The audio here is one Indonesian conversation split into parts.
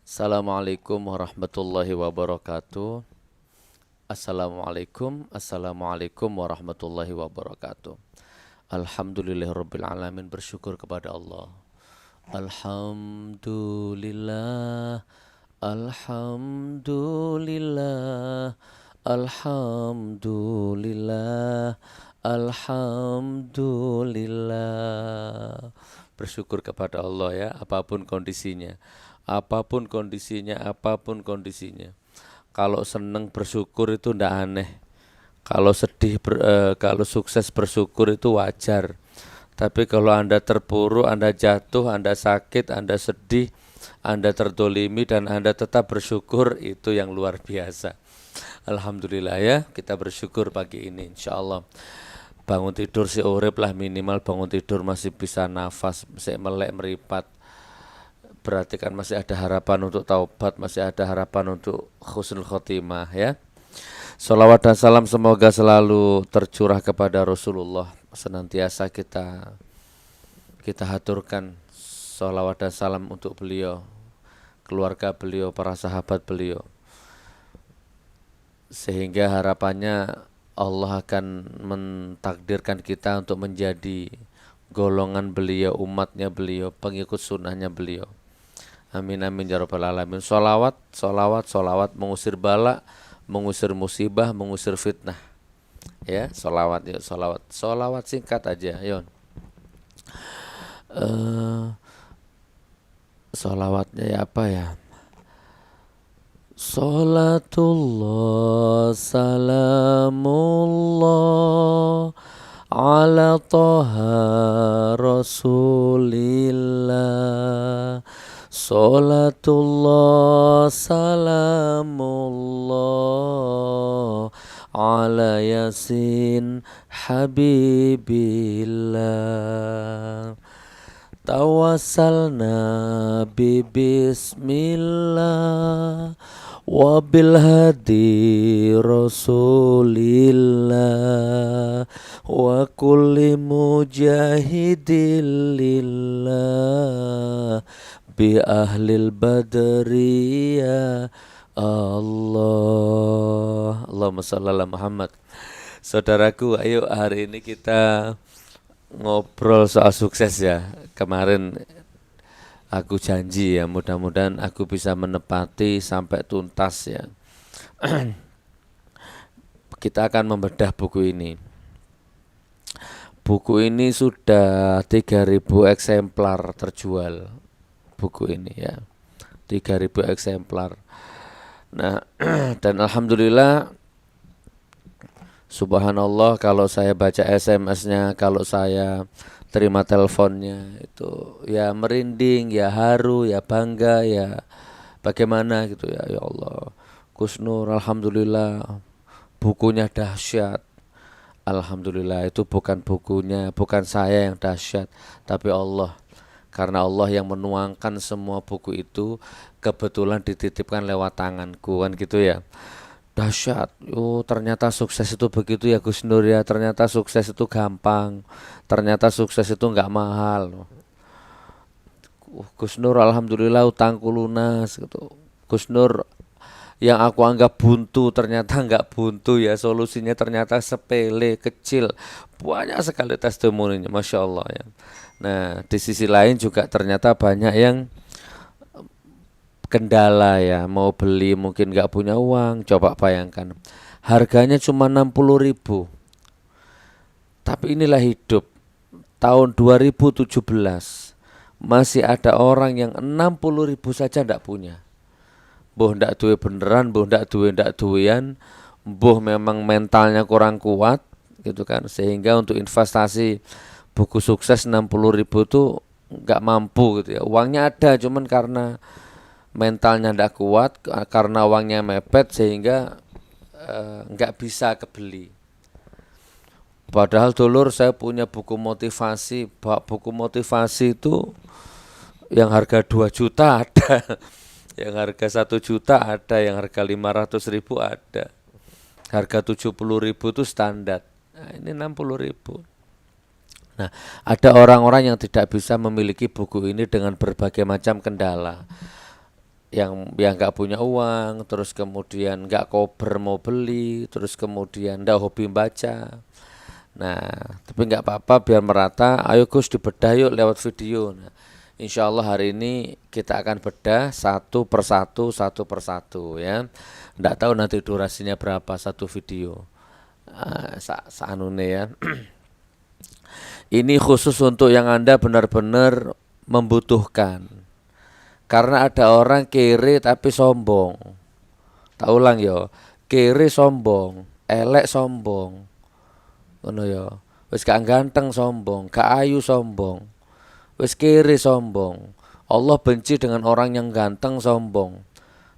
Assalamualaikum warahmatullahi wabarakatuh. Assalamualaikum warahmatullahi wabarakatuh. Alhamdulillahirabbil alamin, bersyukur kepada Allah. Alhamdulillah, alhamdulillah, alhamdulillah, alhamdulillah. Bersyukur kepada Allah ya, apapun kondisinya. Apapun kondisinya, apapun kondisinya. Kalau seneng bersyukur itu ndak aneh. Kalau sukses bersyukur itu wajar. Tapi kalau Anda terpuruk, Anda jatuh, Anda sakit, Anda sedih, Anda tertolimi dan Anda tetap bersyukur, itu yang luar biasa. Alhamdulillah ya, kita bersyukur pagi ini insya Allah. Bangun tidur si urip lah, minimal bangun tidur masih bisa nafas, masih melek meripat. Berarti kan masih ada harapan untuk taubat, masih ada harapan untuk husnul khotimah ya. Salawat dan salam semoga selalu tercurah kepada Rasulullah. Senantiasa kita haturkan salawat dan salam untuk beliau, keluarga beliau, para sahabat beliau. Sehingga harapannya Allah akan mentakdirkan kita untuk menjadi golongan beliau, umatnya beliau, pengikut sunnahnya beliau. Amin amin ya rabbal alamin. Salawat, salawat, salawat mengusir bala, mengusir musibah, mengusir fitnah. Ya, salawat ya, salawat. Salawat singkat aja, yon. Salawatnya ya apa ya? Salatullah, salamullah ala taha rasulillah. Salatullah, salamullah ala yasin habibillah. Tawassalna bismillah wa bil hadi rasulillah wa kulli mujahidin lillah bi ahlil badri ya Allah. Allahumma shalli ala Muhammad. Saudaraku, ayo hari ini kita ngobrol soal sukses ya. Kemarin aku janji ya, mudah-mudahan aku bisa menepati sampai tuntas ya. Kita akan membedah buku ini. Buku ini sudah 3.000 eksemplar terjual. Buku ini ya, 3.000 eksemplar. Nah, dan alhamdulillah, subhanallah, kalau saya baca SMS-nya, kalau saya terima teleponnya, itu ya merinding, ya haru, ya bangga, ya bagaimana gitu ya. Ya Allah, Gus Nur, alhamdulillah bukunya dahsyat. Alhamdulillah, itu bukan bukunya, bukan saya yang dahsyat, tapi Allah. Karena Allah yang menuangkan semua buku itu, kebetulan dititipkan lewat tanganku kan gitu ya. Dahsyat, oh ternyata sukses itu begitu ya Gus Nur ya, ternyata sukses itu gampang, ternyata sukses itu nggak mahal. Gus Nur alhamdulillah utangku lunas gitu. Gus Nur, yang aku anggap buntu ternyata nggak buntu ya, solusinya ternyata sepele, kecil, banyak sekali testimoninya, Masya Allah ya. Nah di sisi lain juga ternyata banyak yang kendala ya, mau beli mungkin nggak punya uang. Coba bayangkan, harganya cuma 60.000, tapi inilah hidup. Tahun 2017 masih ada orang yang 60.000 saja ndak punya. Boh ndak duwe beneran, boh ndak duwean, boh memang mentalnya kurang kuat gitu kan, sehingga untuk investasi buku sukses 60.000 tuh nggak mampu gitu ya. Uangnya ada, cuman karena mentalnya ndak kuat, karena uangnya mepet, sehingga nggak bisa kebeli. Padahal dulur saya punya buku motivasi. Buku motivasi itu yang harga 2 juta ada, yang harga 1 juta ada, yang harga 500.000 ada, harga 70.000 itu standar. Nah, ini 60.000. Nah, ada orang-orang yang tidak bisa memiliki buku ini dengan berbagai macam kendala. yang nggak punya uang, terus kemudian nggak kober mau beli, terus kemudian nggak hobi baca. Nah, tapi nggak apa-apa biar merata. Ayo Gus dibedah yuk lewat video. Nah, insya Allah hari ini kita akan bedah satu persatu ya. Nggak tahu nanti durasinya berapa satu video. Saanune ya. Ini khusus untuk yang Anda benar-benar membutuhkan. Karena ada orang kere tapi sombong. Tak ulang ya, kere sombong, elek sombong. Ngono ya. Wis gak ganteng sombong, gak ayu sombong. Wis kere sombong. Allah benci dengan orang yang ganteng sombong.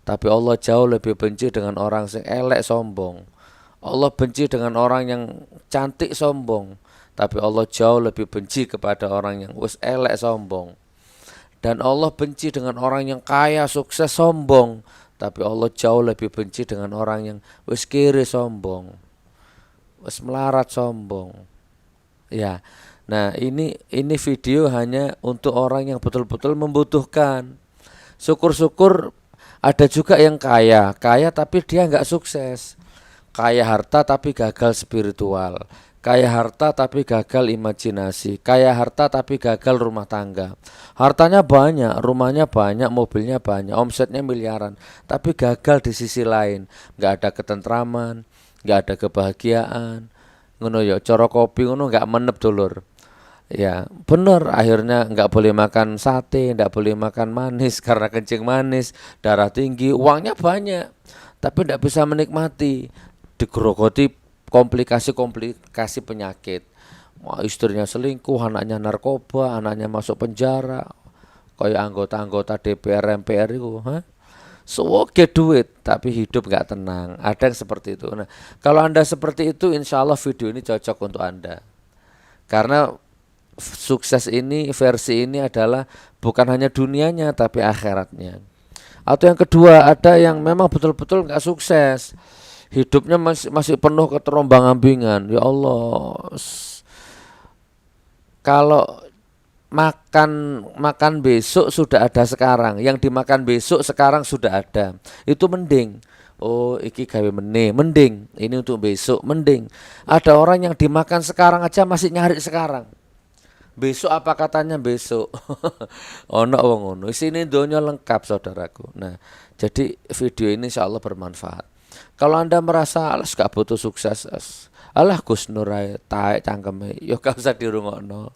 Tapi Allah jauh lebih benci dengan orang yang elek sombong. Allah benci dengan orang yang cantik sombong. Tapi Allah jauh lebih benci kepada orang yang wis elek sombong. Dan Allah benci dengan orang yang kaya, sukses, sombong. Tapi Allah jauh lebih benci dengan orang yang wis kere sombong, wis melarat sombong. Ya, nah ini video hanya untuk orang yang betul-betul membutuhkan. Syukur-syukur ada juga yang kaya tapi dia nggak sukses. Kaya harta tapi gagal spiritual. Kaya harta tapi gagal imajinasi. Kaya harta tapi gagal rumah tangga. Hartanya banyak, rumahnya banyak, mobilnya banyak, omsetnya miliaran. Tapi gagal di sisi lain. Nggak ada ketentraman, nggak ada kebahagiaan. Ngono ya, cara kopi ngono nggak menep dulur. Ya bener, akhirnya nggak boleh makan sate, nggak boleh makan manis karena kencing manis, darah tinggi, uangnya banyak. Tapi nggak bisa menikmati, digerogoti komplikasi penyakit. Wah, istrinya selingkuh, anaknya narkoba, anaknya masuk penjara, kayak anggota-anggota DPR MPR itu, Soge duit tapi hidup nggak tenang. Ada yang seperti itu. Nah, kalau Anda seperti itu, insya Allah video ini cocok untuk Anda. Karena sukses ini, versi ini adalah bukan hanya dunianya tapi akhiratnya. Atau yang kedua, ada yang memang betul-betul nggak sukses, hidupnya masih penuh keterombang-ambingan. Ya Allah, kalau makan besok sudah ada sekarang, yang dimakan besok sekarang sudah ada, itu mending. Oh, iki gawe mending. Ini untuk besok, mending. Ada orang yang dimakan sekarang aja masih nyari sekarang. Besok apa katanya besok? Ono wong ngono. Isine donya lengkap saudaraku. Nah, jadi video ini insyaallah bermanfaat. Kalau Anda merasa alas gak butuh sukses, alah Gus Nur ae taek cangkeme, ya gak usah dirungokno.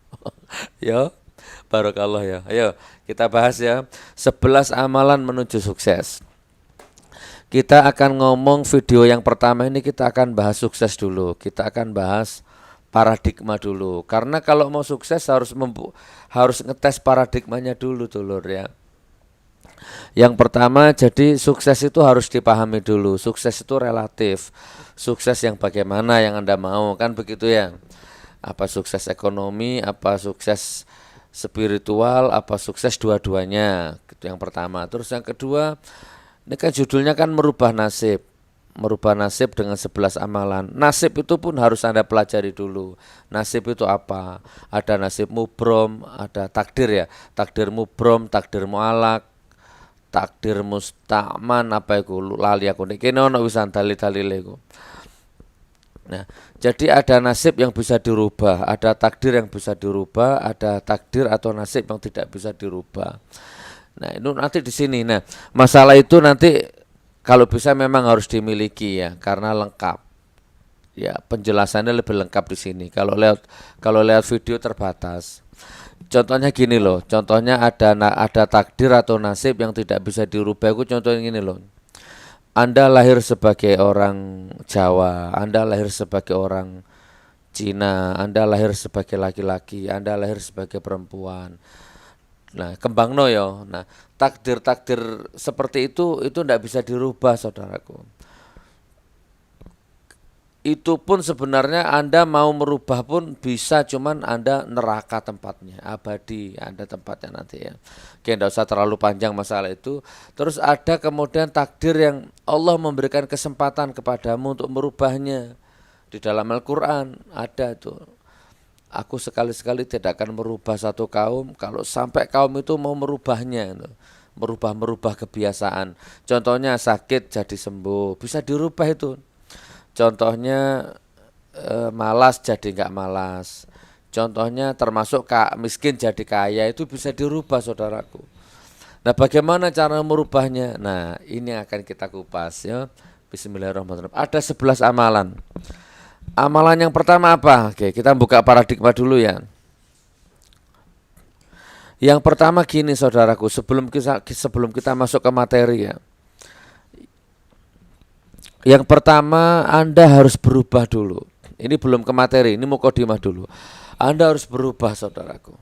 Ya, barakallah ya. Ayo kita bahas ya 11 amalan menuju sukses. Kita akan ngomong video yang pertama ini, kita akan bahas sukses dulu. Kita akan bahas paradigma dulu. Karena kalau mau sukses harus ngetes paradigmanya dulu dulur ya. Yang pertama, jadi sukses itu harus dipahami dulu. Sukses itu relatif. Sukses yang bagaimana yang Anda mau, kan begitu ya. Apa sukses ekonomi, apa sukses spiritual, apa sukses dua-duanya. Itu yang pertama. Terus yang kedua, ini kan judulnya kan merubah nasib. Merubah nasib dengan 11 amalan. Nasib itu pun harus Anda pelajari dulu. Nasib itu apa? Ada nasib mubrom, ada takdir ya. Takdir mubrom, takdir mualak, takdir musta'man, apa iku lali aku niki ono wisan dalil-dalile iku. Nah, jadi ada nasib yang bisa dirubah, ada takdir yang bisa dirubah, ada takdir atau nasib yang tidak bisa dirubah. Nah, itu nanti di sini. Nah, masalah itu nanti kalau bisa memang harus dimiliki ya, karena lengkap. Ya, penjelasannya lebih lengkap di sini. Kalau lewat video terbatas. Contohnya gini loh, contohnya ada takdir atau nasib yang tidak bisa dirubah. Aku contohnya gini loh. Anda lahir sebagai orang Jawa, Anda lahir sebagai orang Cina, Anda lahir sebagai laki-laki, Anda lahir sebagai perempuan. Nah, kembangno ya. Nah, takdir-takdir seperti itu tidak bisa dirubah, saudaraku. Itu pun sebenarnya Anda mau merubah pun bisa, cuman Anda neraka tempatnya, abadi Anda tempatnya nanti ya. Oke, tidak usah terlalu panjang masalah itu. Terus ada kemudian takdir yang Allah memberikan kesempatan kepadamu untuk merubahnya. Di dalam Al-Quran ada tuh. Aku sekali-sekali tidak akan merubah satu kaum kalau sampai kaum itu mau merubahnya. merubah kebiasaan. Contohnya sakit jadi sembuh, bisa dirubah itu. Contohnya malas jadi nggak malas. Contohnya termasuk miskin jadi kaya, itu bisa dirubah saudaraku. Nah, bagaimana cara merubahnya? Nah, ini akan kita kupas ya. Bismillahirrahmanirrahim. Ada 11 amalan. Amalan yang pertama apa? Oke, kita buka paradigma dulu ya. Yang pertama gini saudaraku, sebelum kita masuk ke materi ya. Yang pertama, Anda harus berubah dulu. Ini belum ke materi, ini mukadimah dulu. Anda harus berubah saudaraku.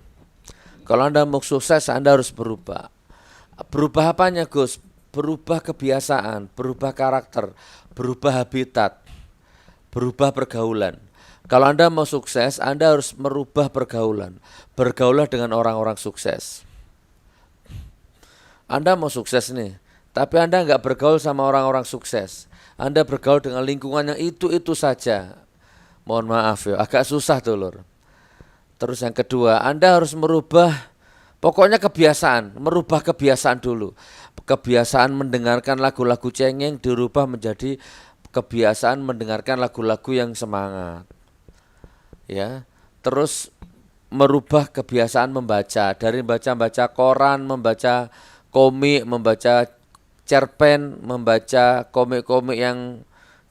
Kalau Anda mau sukses, Anda harus berubah. Berubah apanya Gus? Berubah kebiasaan, berubah karakter, berubah habitat, berubah pergaulan. Kalau Anda mau sukses, Anda harus merubah pergaulan. Bergaulah dengan orang-orang sukses. Anda mau sukses nih, tapi Anda nggak bergaul sama orang-orang sukses. Anda bergaul dengan lingkungan yang itu-itu saja. Mohon maaf ya, agak susah tuh lur. Terus yang kedua, Anda harus merubah, pokoknya kebiasaan, merubah kebiasaan dulu. Kebiasaan mendengarkan lagu-lagu cengeng dirubah menjadi kebiasaan mendengarkan lagu-lagu yang semangat. Ya, terus merubah kebiasaan membaca, dari baca koran, membaca komik, membaca cerpen, membaca komik-komik yang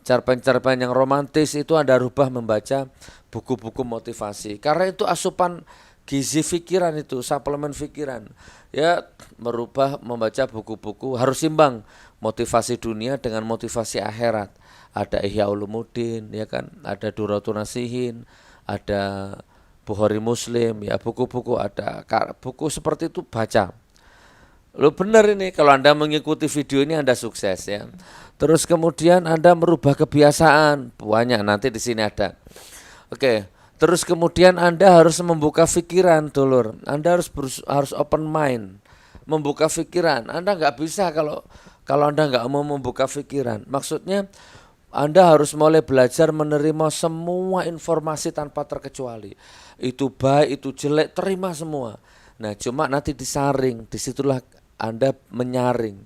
cerpen-cerpen yang romantis, itu Anda rubah membaca buku-buku motivasi. Karena itu asupan gizi pikiran, itu suplemen pikiran. Ya, merubah membaca buku-buku harus imbang motivasi dunia dengan motivasi akhirat. Ada Ihya Ulumuddin, ya kan? Ada Duratul Nasihin, ada Bukhari Muslim, ya buku-buku ada buku seperti itu baca. Lo benar ini, kalau Anda mengikuti video ini Anda sukses ya. Terus kemudian Anda merubah kebiasaan, banyak nanti di sini ada. Oke, terus kemudian Anda harus membuka pikiran, dulur. Anda harus open mind, membuka pikiran. Anda nggak bisa kalau Anda nggak mau membuka pikiran. Maksudnya Anda harus mulai belajar menerima semua informasi tanpa terkecuali. Itu baik, itu jelek, terima semua. Nah, cuma nanti disaring, disitulah Anda menyaring.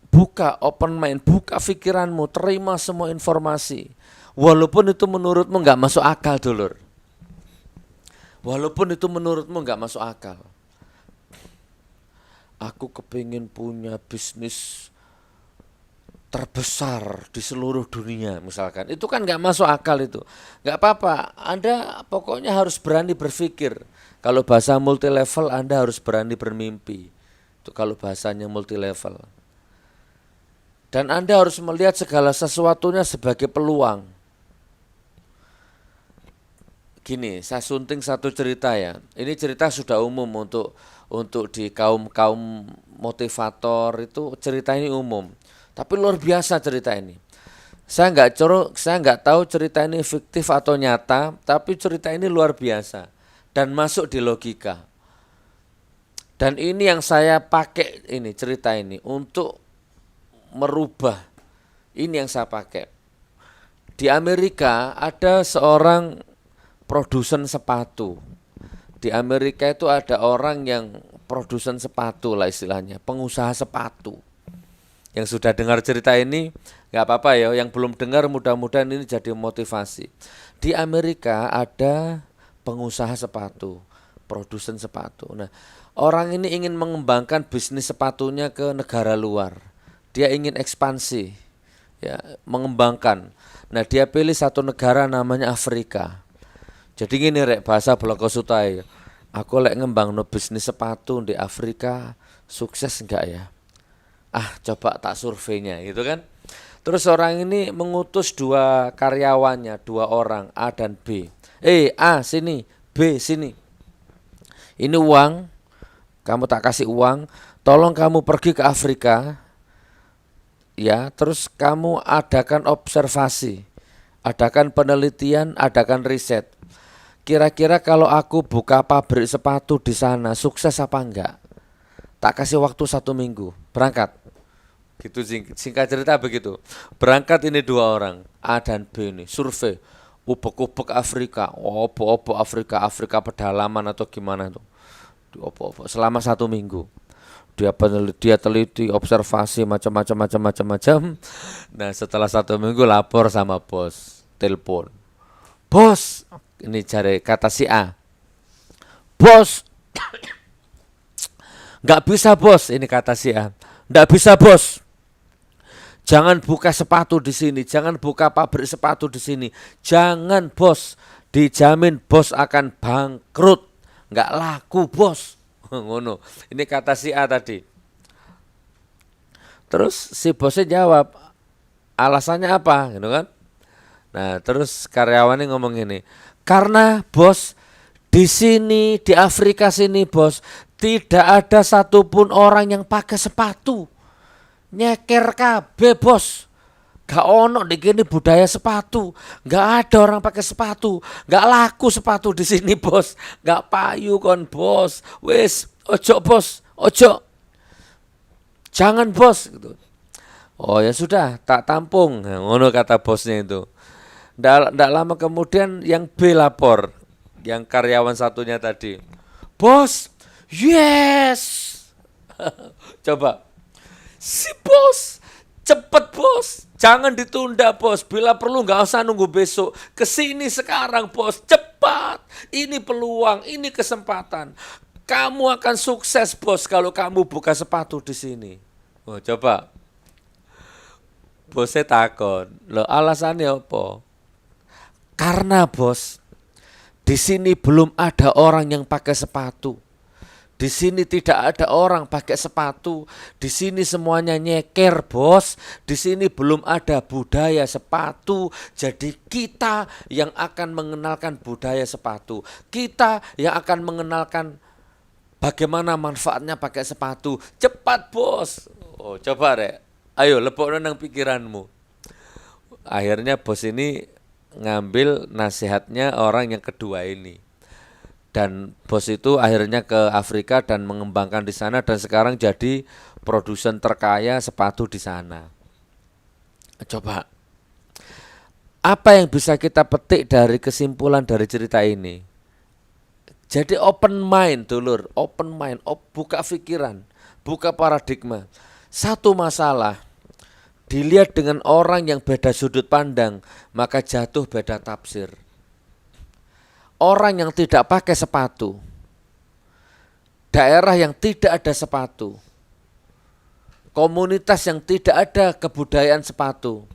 Buka open mind, buka pikiranmu, terima semua informasi. Walaupun itu menurutmu nggak masuk akal, dulur. Walaupun itu menurutmu nggak masuk akal. Aku kepingin punya bisnis terbesar di seluruh dunia misalkan. Itu kan nggak masuk akal itu. Nggak apa-apa, Anda pokoknya harus berani berpikir. Kalau bahasa multi level, Anda harus berani bermimpi. Itu kalau bahasanya multi level. Dan Anda harus melihat segala sesuatunya sebagai peluang. Gini, saya sunting satu cerita ya. Ini cerita sudah umum untuk di kaum motivator, itu cerita ini umum. Tapi luar biasa cerita ini. Saya nggak tahu cerita ini fiktif atau nyata, tapi cerita ini luar biasa dan masuk di logika. Dan ini yang saya pakai ini cerita ini untuk merubah. Ini yang saya pakai. Di Amerika ada seorang produsen sepatu. Di Amerika itu ada orang yang produsen sepatu lah istilahnya, pengusaha sepatu. Yang sudah dengar cerita ini nggak apa-apa ya, yang belum dengar mudah-mudahan ini jadi motivasi. Di Amerika ada pengusaha sepatu, produsen sepatu. Nah, orang ini ingin mengembangkan bisnis sepatunya ke negara luar. Dia ingin ekspansi, ya, mengembangkan. Nah, dia pilih satu negara namanya Afrika. Jadi gini rek, bahasa Bloko Sutai, aku lek ngembang no bisnis sepatu di Afrika, sukses enggak ya? Coba tak surveinya gitu kan. Terus orang ini mengutus dua karyawannya, dua orang, A dan B. A sini, B sini. Ini uang, kamu tak kasih uang, tolong kamu pergi ke Afrika. Ya, terus kamu adakan observasi, adakan penelitian, adakan riset. Kira-kira kalau aku buka pabrik sepatu di sana, sukses apa enggak? Tak kasih waktu 1 minggu, berangkat. Gitu singkat cerita begitu. Berangkat ini dua orang, A dan B ini, survei. Ubek-ubek Afrika, opo Afrika pedalaman atau gimana tuh. Opo selama 1 minggu. Dia teliti, observasi macam-macam. Nah, setelah 1 minggu lapor sama bos, telepon. Bos, ini cari kata si A. Bos, nggak bisa bos, ini kata si A. Nggak bisa bos. Jangan buka sepatu di sini, jangan buka pabrik sepatu di sini. Jangan bos, dijamin bos akan bangkrut. Nggak laku bos. Ngono. Ini kata si A tadi. Terus si bosnya jawab, alasannya apa, gitu kan? Nah, terus karyawannya ngomong ini, karena bos di sini di Afrika sini bos tidak ada satupun orang yang pakai sepatu, nyeker kabeh bos. Gak ono di gini budaya sepatu, gak ada orang pakai sepatu, gak laku sepatu di sini bos, gak payu kon bos, wis ojo bos, ojo, jangan bos gitu. Oh ya sudah, tak tampung, nah, ngono kata bosnya itu. Nggak lama kemudian yang B lapor, yang karyawan satunya tadi, bos, yes, coba, si bos. Cepet bos, jangan ditunda bos, bila perlu nggak usah nunggu besok, kesini sekarang bos, cepat, ini peluang, ini kesempatan, kamu akan sukses bos kalau kamu buka sepatu di sini. Oh, coba, bosnya takon, lo alasannya apa? Karena bos, di sini belum ada orang yang pakai sepatu. Di sini tidak ada orang pakai sepatu. Di sini semuanya nyeker, bos. Di sini belum ada budaya sepatu. Jadi kita yang akan mengenalkan budaya sepatu. Kita yang akan mengenalkan bagaimana manfaatnya pakai sepatu. Cepat, bos. Oh, coba Rek. Ayo lebokno nang pikiranmu. Akhirnya bos ini ngambil nasihatnya orang yang kedua ini. Dan bos itu akhirnya ke Afrika dan mengembangkan di sana dan sekarang jadi produsen terkaya sepatu di sana. Coba, apa yang bisa kita petik dari kesimpulan dari cerita ini? Jadi open mind dulur, open mind, buka pikiran, buka paradigma. Satu masalah, dilihat dengan orang yang beda sudut pandang, maka jatuh beda tafsir. Orang yang tidak pakai sepatu, daerah yang tidak ada sepatu, komunitas yang tidak ada kebudayaan sepatu,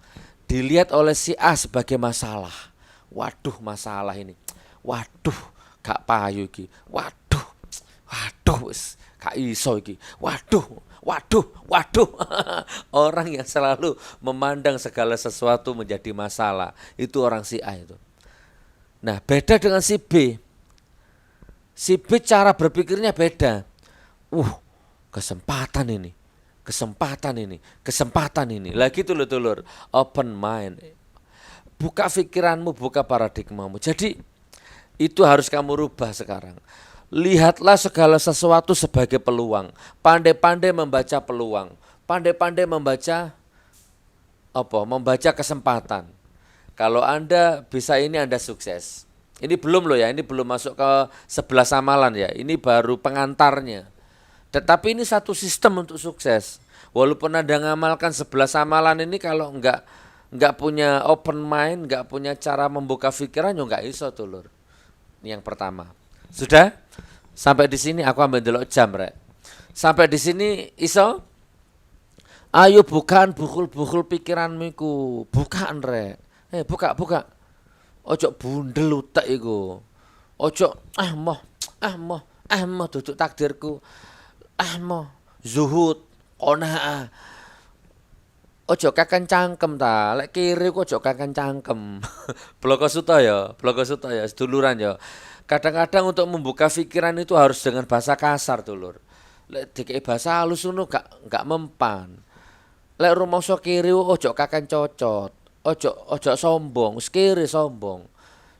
dilihat oleh si A sebagai masalah. Waduh masalah ini, waduh gak payu iki, waduh gak iso iki, waduh. Orang yang selalu memandang segala sesuatu menjadi masalah, itu orang si A itu. Nah, beda dengan si B. Si B cara berpikirnya beda. Kesempatan ini. Lagi tulur-tulur, open mind. Buka pikiranmu, buka paradigmamu. Jadi, itu harus kamu rubah sekarang. Lihatlah segala sesuatu sebagai peluang. Pandai-pandai membaca peluang. Pandai-pandai membaca kesempatan. Kalau Anda bisa ini Anda sukses. Ini belum loh ya, ini belum masuk ke 11 amalan ya. Ini baru pengantarnya. Tetapi ini satu sistem untuk sukses. Walaupun Anda ngamalkan 11 amalan ini kalau enggak punya open mind, enggak punya cara membuka pikiran, ya enggak iso tuh lur. Ini yang pertama. Sudah? Sampai di sini aku ambil dulu jam rek. Sampai di sini iso? Ayo bukaan bukul-bukul pikiranmu iku. Bukaan rek. Buka. Ojo bundel utek iku. Ojo moh duduk takdirku. Moh zuhud, qanaah. Ojo kakan cangkem ta. Lek kiri ku ojo kakan cangkem. Bloko suta ya, seduluran ya. Kadang-kadang untuk membuka pikiran itu harus dengan bahasa kasar dulur. Lek dikei bahasa halus ngono gak mempan. Lek rumangsa kiri ojo kakan cocot. Ojo sombong, sekiri sombong.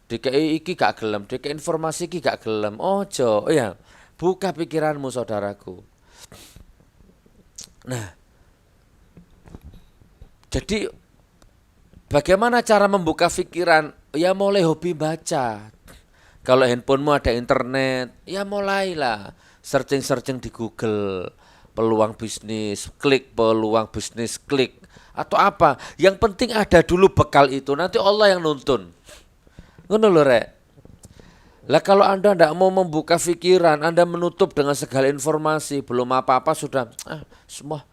Dikei iki gak gelem, dikei informasi iki gak gelem. Ojo, ya. Buka pikiranmu saudaraku. Nah, jadi bagaimana cara membuka pikiran? Ya mulai hobi baca. Kalau handphonemu ada internet, ya mulailah searching di Google. peluang bisnis, klik peluang bisnis, klik atau apa. Yang penting ada dulu bekal itu, nanti Allah yang nuntun. Ngono lho rek. Lah kalau Anda tidak mau membuka pikiran, Anda menutup dengan segala informasi, belum apa-apa sudah semua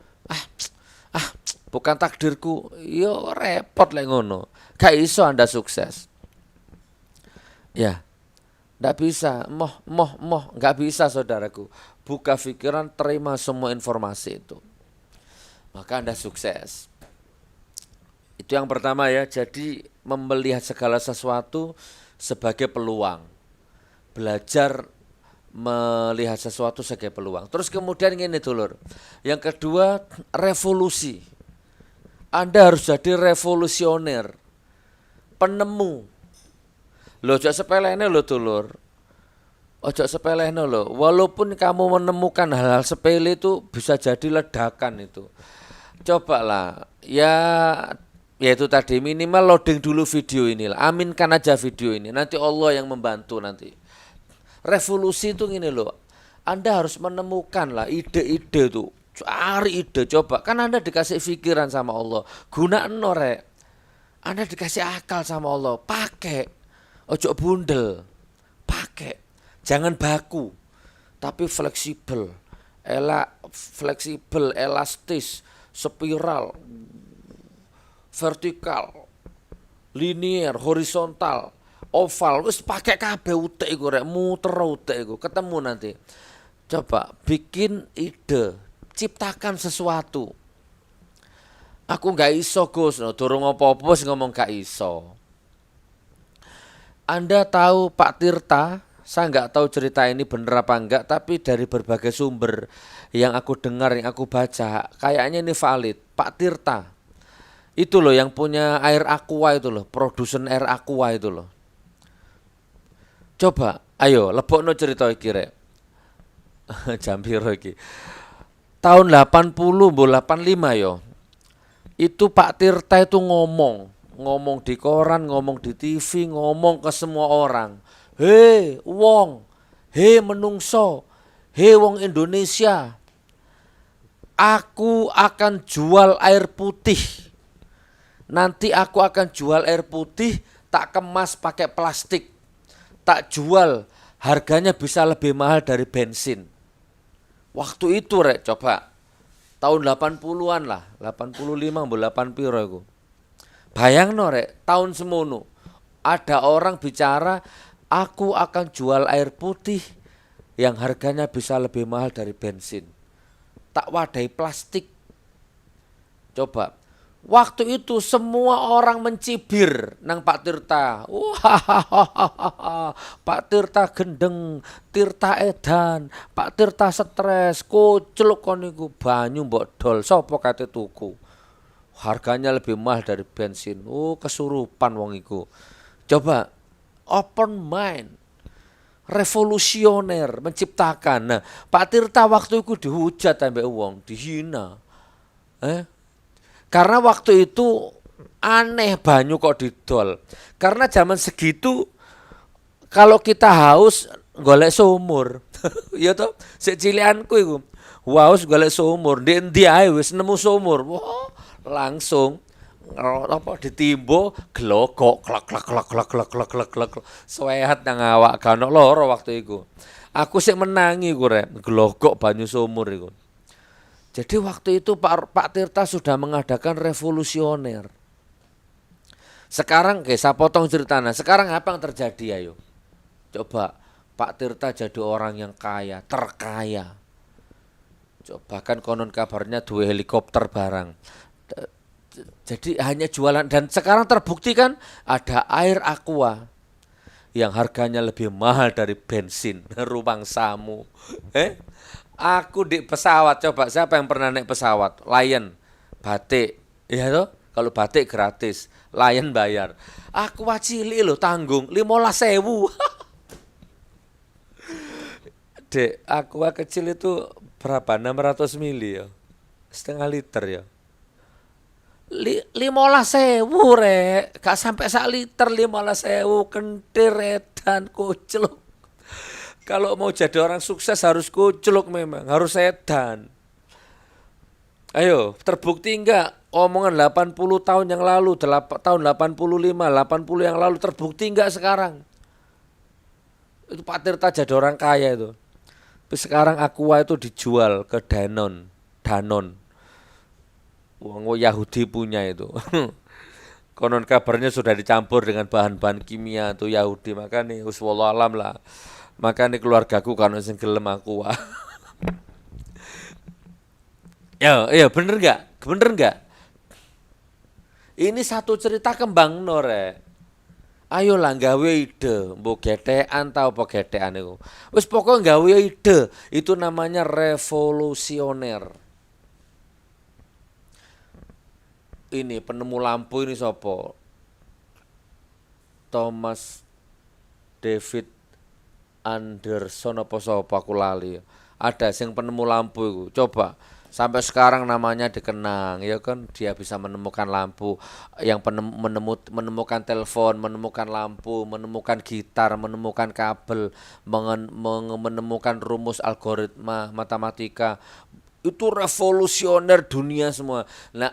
bukan takdirku, yo repot lek ngono. Gak iso Anda sukses. Ya, nggak bisa, nggak bisa saudaraku. Buka pikiran, terima semua informasi itu. Maka Anda sukses. Itu yang pertama ya, jadi melihat segala sesuatu sebagai peluang. Belajar melihat sesuatu sebagai peluang. Terus kemudian gini dulur. Yang kedua, revolusi. Anda harus jadi revolusioner, penemu. Loh ojo sepelene lho dulur. Ojo sepelene lho. Walaupun kamu menemukan hal-hal sepele itu bisa jadi ledakan itu. Cobalah ya itu tadi minimal loading dulu video ini lah. Aminkan aja video ini. Nanti Allah yang membantu nanti. Revolusi itu gini loh. Anda harus menemukan lah ide-ide tuh. Cari ide coba. Kan Anda dikasih pikiran sama Allah. Gunakan rek. Anda dikasih akal sama Allah. Pakai. Ojo bundel. Pakai. Jangan baku. Tapi fleksibel. Fleksibel, elastis, spiral, vertikal, linier, horizontal, oval. Wis pakai kabeh utek iku rek, muter utek iku. Ketemu nanti. Coba bikin ide, ciptakan sesuatu. Aku gak iso Gus, durung apa-apa sing ngomong gak iso. Anda tahu Pak Tirta, saya nggak tahu cerita ini bener apa enggak, tapi dari berbagai sumber yang aku dengar, yang aku baca, kayaknya ini valid. Pak Tirta, itu loh yang punya air aqua itu loh, produsen air aqua itu loh. Coba, ayo lebokno cerita iki rek. Jam piro iki? Tahun 80 85 yo. Itu Pak Tirta itu ngomong di koran, ngomong di TV, ngomong ke semua orang. Hei wong, hei menungso, hei wong Indonesia, aku akan jual air putih. Nanti aku akan jual air putih, tak kemas pakai plastik, tak jual, harganya bisa lebih mahal dari bensin. Waktu itu rek, coba tahun 80-an lah, 85 8 piro iku. Bayangno rek, tahun semono ada orang bicara, aku akan jual air putih yang harganya bisa lebih mahal dari bensin. Tak wadai plastik. Coba, waktu itu semua orang mencibir nang Pak Tirta. Wah, Pak Tirta gendeng, Tirta edan, Pak Tirta stres, kucluk kon niku banyu mbok dol, sapa kate tuku. Harganya lebih mahal dari bensin. Oh, kesurupan wong iku. Coba open mind, revolusioner, menciptakan. Nah, Pak Tirta waktu itu dihujat ambek wong, dihina. Karena waktu itu aneh banyu kok didol. Karena zaman segitu kalau kita haus golek sumur. Ya toh, sik cilianku iku. Haus golek sumur, ndek endi ae wis nemu sumur. Wah, langsung apa ditimbo glogok klak klak klak klak klak klak klak klak sehat nang awak gak ono loro waktu iku. Aku sik menangi iku rek, glogok banyu sumur iku. Jadi waktu itu Pak Tirta sudah mengadakan revolusioner. Sekarang saya potong ceritanya. Sekarang apa yang terjadi ayo? Coba Pak Tirta jadi orang yang kaya, terkaya. Coba kan konon kabarnya 2 helikopter barang. Jadi hanya jualan, dan sekarang terbukti kan ada air aqua yang harganya lebih mahal dari bensin. Ruang samu. Aku di pesawat, coba siapa yang pernah naik pesawat? Lion, batik, ya toh? Kalau batik gratis, Lion bayar. Aku cilik loh tanggung 15.000. Dek, aqua kecil itu berapa? 600 mili ya, setengah liter ya. 15.000 rek, gak sampai 1 liter 15.000, kentir edan kucluk. Kalau mau jadi orang sukses harus kucluk memang, harus edan. Ayo, terbukti enggak omongan 80 tahun yang lalu, tahun 85, 80 yang lalu terbukti enggak sekarang? Itu Pak Tirta jadi orang kaya itu. Tapi sekarang Aqua itu dijual ke Danon. Wong Yahudi punya itu. Konon kabarnya sudah dicampur dengan bahan-bahan kimia tuh Yahudi, makanya wallahu alam lah. Makanya keluargaku kan sing gelem Aqua. Ya, bener nggak? Bener nggak? Ini satu cerita kembang nore. Ayolah gawe ide, mbok getekan tau apa getekan itu. Wis pokok gawe ide, itu namanya revolusioner. Ini penemu lampu ini sopo? Thomas David Anderson apa sapa aku lali. Ada sing penemu lampu itu. Coba sampai sekarang namanya dikenang ya kan, dia bisa menemukan lampu yang menemukan telepon, menemukan lampu, menemukan gitar, menemukan kabel, menemukan rumus algoritma matematika. Itu revolusioner dunia semua. Nah,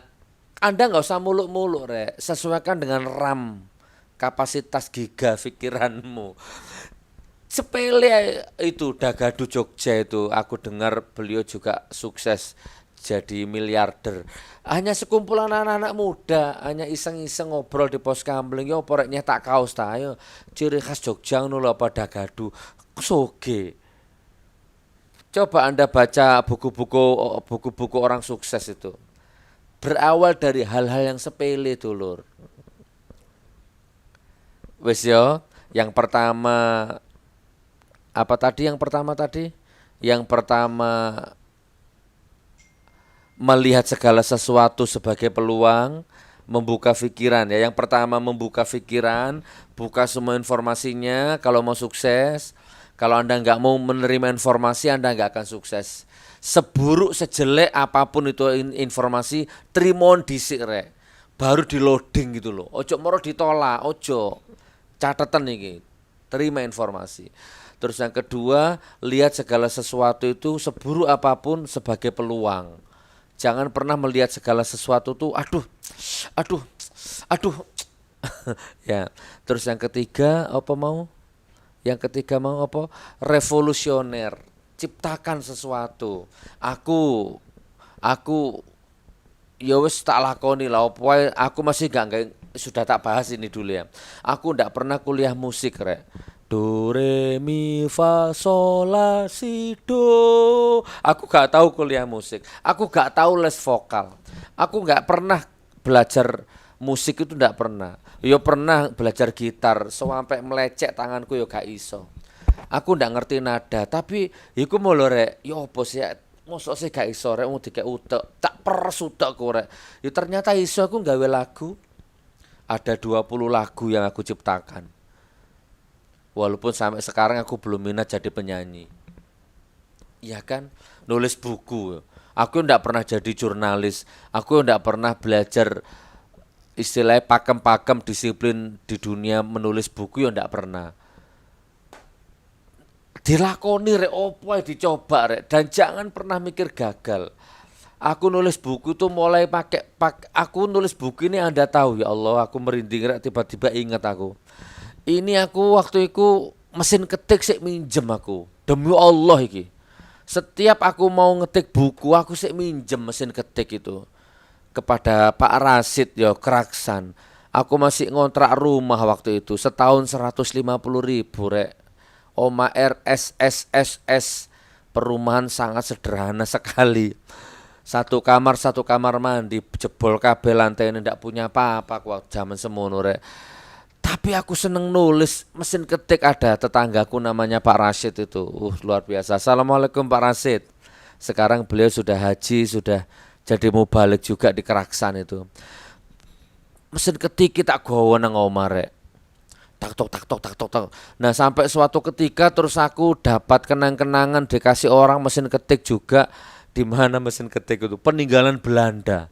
Anda nggak usah muluk-muluk, Rek. Sesuaikan dengan RAM, kapasitas giga pikiranmu. Sepele itu Dagadu Jogja itu, aku dengar beliau juga sukses jadi miliarder. Hanya sekumpulan anak-anak muda, hanya iseng-iseng ngobrol di pos kamling, yo poreknya tak kaos ta, ayo ciri khas Jogja ngono lho apa Dagadu. Soge. Coba Anda baca buku-buku orang sukses itu. Berawal dari hal-hal yang sepele dulur. Wes yo, yang pertama apa tadi yang pertama tadi? Yang pertama melihat segala sesuatu sebagai peluang, membuka pikiran ya. Yang pertama membuka pikiran, buka semua informasinya kalau mau sukses. Kalau Anda nggak mau menerima informasi, Anda nggak akan sukses. Seburuk sejelek apapun itu informasi, trimon disik rek. Baru di loading gitu loh. Ojo moro ditolak, ojo. Catatan iki. Terima informasi. Terus yang kedua, lihat segala sesuatu itu seburuk apapun sebagai peluang. Jangan pernah melihat segala sesuatu tuh aduh. Ya. Terus yang ketiga apa mau? Yang ketiga mau apa? Revolusioner. Ciptakan sesuatu. Aku ya wis tak lakoni lah apa aku masih gak sudah tak bahas ini dulu ya. Aku ndak pernah kuliah musik rek. Do re mi fa sol la si do. Aku gak tahu kuliah musik. Aku gak tahu les vokal. Aku gak pernah belajar musik itu ndak pernah. Yo pernah belajar gitar sampai melecek tanganku yo gak iso. Aku ndak ngerti nada, tapi iku mau lho rek, yo opo sih mosok sih gak iso rek, mau dikek utek, tak peres utekku rek. Ya ternyata iso aku gawe lagu. Ada 20 lagu yang aku ciptakan. Walaupun sampai sekarang aku belum minat jadi penyanyi. Iya kan? Nulis buku. Aku ndak pernah jadi jurnalis. Aku ndak pernah belajar istilahnya pakem-pakem disiplin di dunia menulis buku ya ndak pernah. Dilakoni rek opo dicoba rek dan jangan pernah mikir gagal. Aku nulis buku tuh mulai aku nulis buku ini Anda tahu ya Allah, aku merinding rek tiba-tiba ingat aku. Ini aku waktu itu mesin ketik sik minjem aku. Demi Allah iki. Setiap aku mau ngetik buku aku sik minjem mesin ketik itu kepada Pak Rasid ya Keraksan. Aku masih ngontrak rumah waktu itu setahun 150.000 rek. Oma RSSSS, perumahan sangat sederhana sekali. Satu kamar mandi, jebol kabel lantai ini ndak punya apa-apa waktu zaman semono rek. Tapi aku seneng nulis, mesin ketik ada tetanggaku namanya Pak Rasid itu. Luar biasa. Assalamualaikum Pak Rasid. Sekarang beliau sudah haji, sudah jadi mubalik juga di Keraksan itu. Mesin ketik kita gowo nang omah rek. Tak tok. Nah, sampai suatu ketika terus aku dapat kenang-kenangan dikasih orang mesin ketik juga. Di mana mesin ketik itu? Peninggalan Belanda.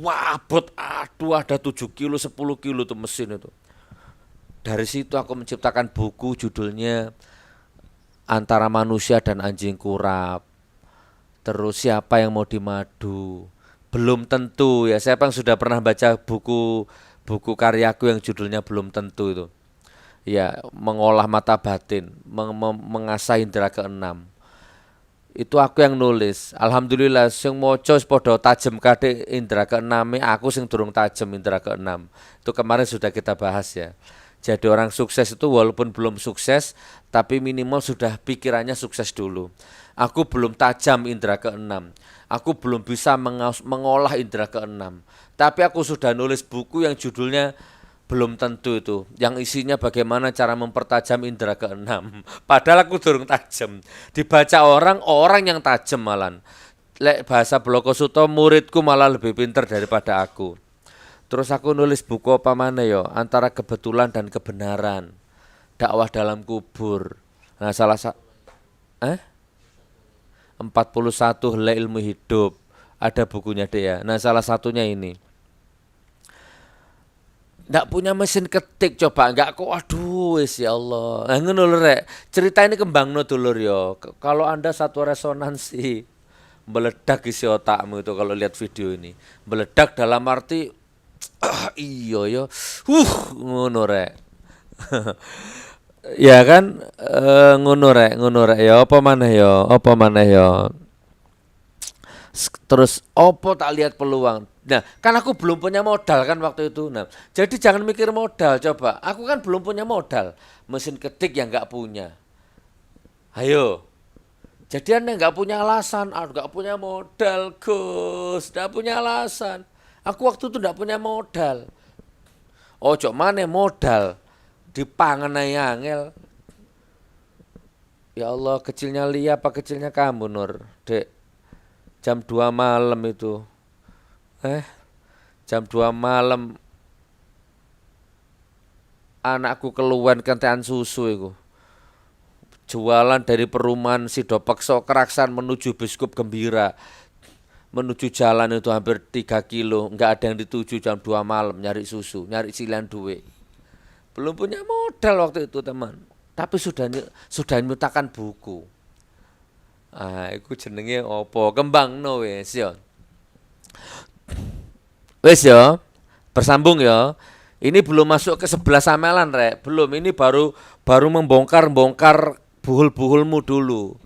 Wah, aduh ada 7 kilo, 10 kilo tuh mesin itu. Dari situ aku menciptakan buku judulnya Antara Manusia dan Anjing Kurap. Terus siapa yang mau dimadu? Belum tentu ya. Siapa yang sudah pernah baca buku karyaku yang judulnya Belum Tentu itu? Ya, mengolah mata batin, mengasah indera keenam. Itu aku yang nulis. Alhamdulillah sing maca padha tajem kadhe indera keename, aku sing durung tajem indera keenam. Itu kemarin sudah kita bahas ya. Jadi orang sukses itu walaupun belum sukses, tapi minimal sudah pikirannya sukses dulu. Aku belum tajam indera keenam. Aku belum bisa mengolah indera keenam. Tapi aku sudah nulis buku yang judulnya belum tentu itu, yang isinya bagaimana cara mempertajam indera keenam. Padahal aku durung tajam. Dibaca orang yang tajam malan. Lek bahasa Bloko Suto, muridku malah lebih pintar daripada aku. Terus aku nulis buku apa mana yo? Antara kebetulan dan kebenaran. Dakwah dalam kubur. Nah, 41 Helai Ilmu Hidup. Ada bukunya deh ya. Nah, salah satunya ini. Nggak punya mesin ketik coba, nggak kok, aduh wis ya Allah. Ngono lho rek. Cerita ini kembang no dulur yo. Kalau Anda satu resonansi meledak isi otakmu itu kalau lihat video ini. Meledak dalam arti iya yo. Ngono rek. Ya kan ngono rek ya apa maneh ya. Terus opo tak lihat peluang. Nah, kan aku belum punya modal kan waktu itu. Nah, jadi jangan mikir modal coba. Aku kan belum punya modal. Mesin ketik yang nggak punya. Ayo. Jadi Anda nggak punya alasan. Nggak punya modal, Gus. Nggak punya alasan. Aku waktu itu nggak punya modal. Ojo mana modal. Dipangan aja angel. Ya Allah, kecilnya Lia apa kecilnya kamu, Nur? Dek. Jam 2 malam itu. Jam 2 malam anakku keluar kentean susu itu. Jualan dari perumahan Sidopekso Keraksan menuju Biskup Gembira. Menuju jalan itu hampir 3 kilo. Enggak ada yang dituju jam 2 malam nyari susu, nyari silihan duit. Belum punya modal waktu itu teman. Tapi sudah nyutakan buku. Iku jenenge opo? Kembangno wis ya. Wis ya. Bersambung ya. Ini belum masuk ke 11 amalan rek. Belum, ini baru membongkar buhul-buhulmu dulu.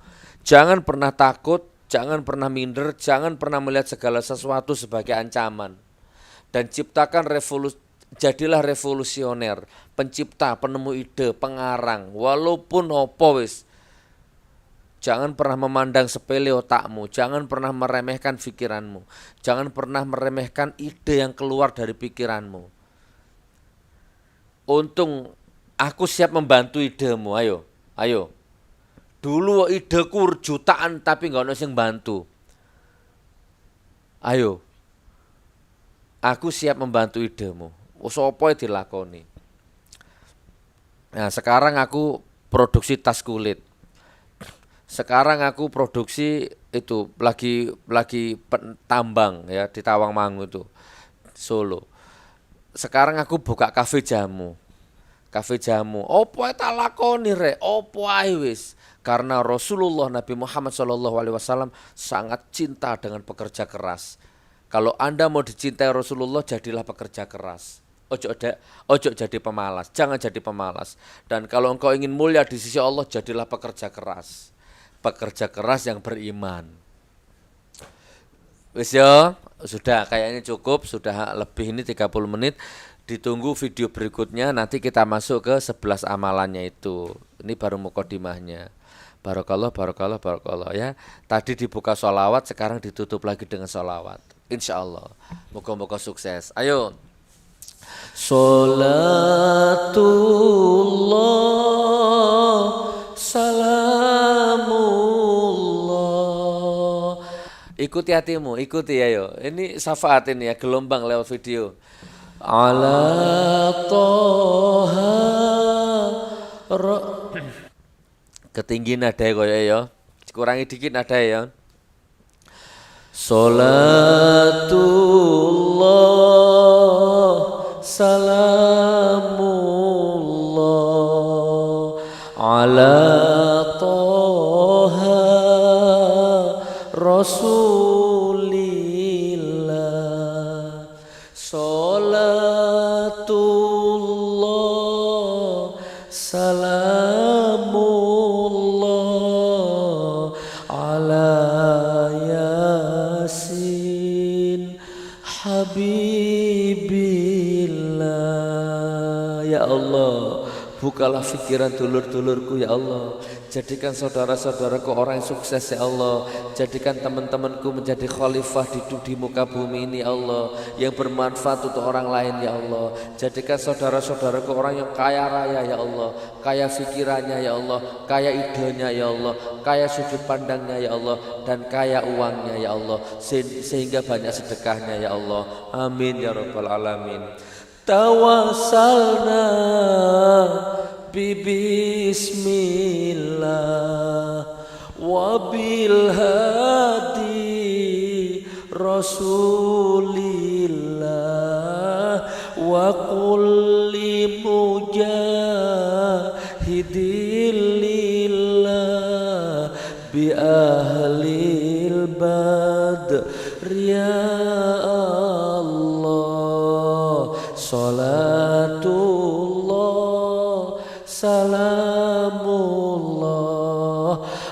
Jangan pernah takut, jangan pernah minder, jangan pernah melihat segala sesuatu sebagai ancaman. Dan jadilah revolusioner, pencipta, penemu ide, pengarang. Walaupun opo wis. Jangan pernah memandang sepele otakmu, jangan pernah meremehkan pikiranmu, jangan pernah meremehkan ide yang keluar dari pikiranmu. Untung aku siap membantu idemu, ayo. Dulu ideku jutaan tapi nggak ada yang bantu. Ayo, aku siap membantu idemu. Sopo dilakoni. Nah sekarang aku produksi tas kulit. Sekarang aku produksi itu lagi tambang ya di Tawangmangu itu Solo. Sekarang aku buka kafe jamu. Opo tak lakoni rek? Opo ae wis? Karena Rasulullah Nabi Muhammad SAW sangat cinta dengan pekerja keras. Kalau Anda mau dicintai Rasulullah, jadilah pekerja keras. Ojo jadi pemalas, jangan jadi pemalas. Dan kalau engkau ingin mulia di sisi Allah, jadilah pekerja keras. Pekerja keras yang beriman. Wis ya, sudah kayaknya cukup, sudah lebih ini 30 menit. Ditunggu video berikutnya, nanti kita masuk ke 11 amalannya itu. Ini baru mukadimahnya. Barakallah ya. Tadi dibuka sholawat, sekarang ditutup lagi dengan sholawat. Insya Allah. Moga-moga sukses. Ayo. Sholatullah salamullah. Ikuti hatimu, ikuti ayo. Ini syafaat ini ya, gelombang lewat video. Ala toha ketinggi nada koyo ya. Kurangi dikit nada ya. Salatullah salamullah ala toha Rasulillah. Salatullah salamullah ala Yasin Habibillah. Ya Allah, bukalah pikiran dulur-dulurku ya Allah. Jadikan saudara-saudaraku orang yang sukses ya Allah. Jadikan teman-temanku menjadi khalifah di muka bumi ini ya Allah, yang bermanfaat untuk orang lain ya Allah. Jadikan saudara-saudaraku orang yang kaya raya ya Allah, kaya pikirannya ya Allah, kaya idenya ya Allah, kaya sudut pandangnya ya Allah, dan kaya uangnya ya Allah, sehingga banyak sedekahnya ya Allah. Amin ya rabbal alamin. Tawassalna bismillah wa bil hadi rasulillah wa kulli mujahidin lillah bi ahlil badr ya Allah. Salatullah salamullah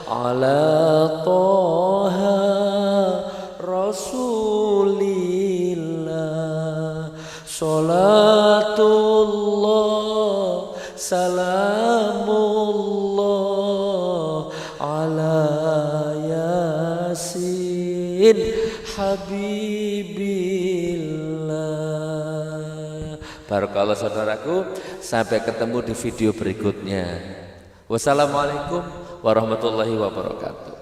ala Toha Rasulillah. Salatullah salamullah ala Yasin Habibillah. Barakallah saudaraku, sampai ketemu di video berikutnya. Wassalamualaikum warahmatullahi wabarakatuh.